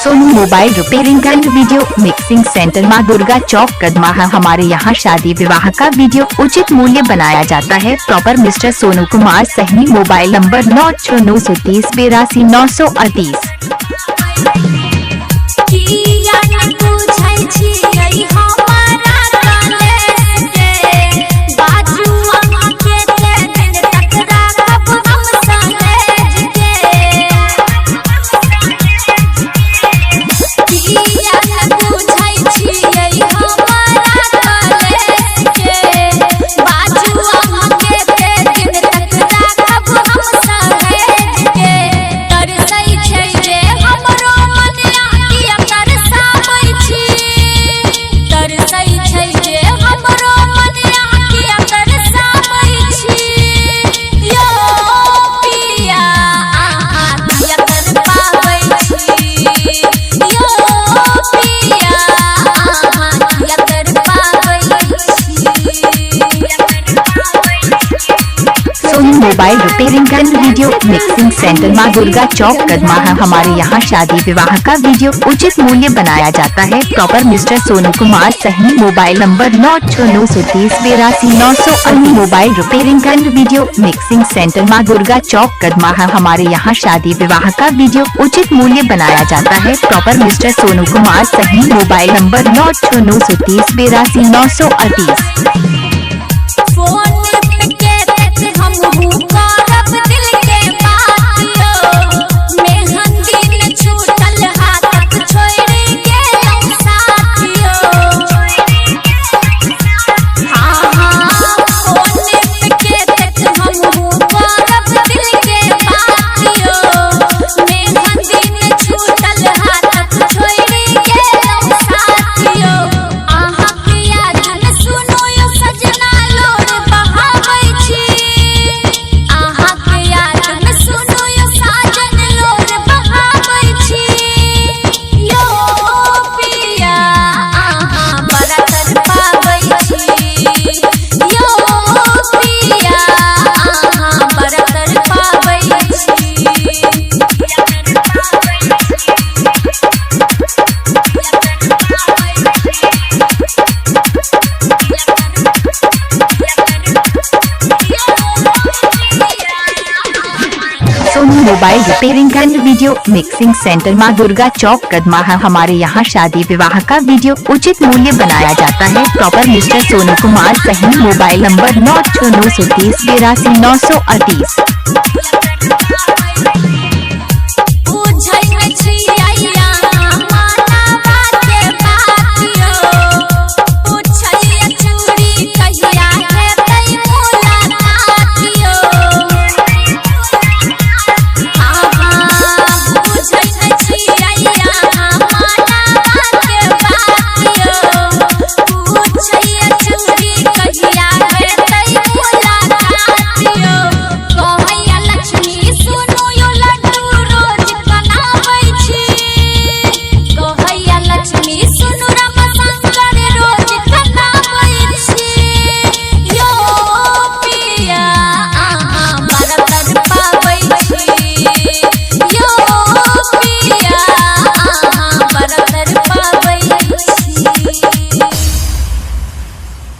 Sonu mobile repairing and video mixing centre Maa Durga चौक कदमाहा। हमारे यहाँ शादी विवाह का वीडियो उचित मूल्य बनाया जाता है। Proper mister Sonu Kumar Sahni. Mobile number 9693828938। Mobile repairing and video mixing centre Maa Durga चौक कदमाहा। हमारे यहाँ शादी विवाह का वीडियो उचित मूल्य बनाया जाता है। Proper mister Sonu Kumar Sahni. Mobile number 9693828938। Mobile repairing and video mixing centre Maa Durga चौक कदमाहा। हमारे यहाँ शादी विवाह का वीडियो उचित मूल्य बनाया जाता है। Proper mister Sonu Kumar Sahni. Mobile number 9693828938। Mobile repairing and video mixing centre Maa Durga चौक कदमाहा। हमारे यहाँ शादी विवाह का वीडियो उचित मूल्य बनाया जाता है। Proper mister Sonu Kumar Sahni. Mobile number 9693828938।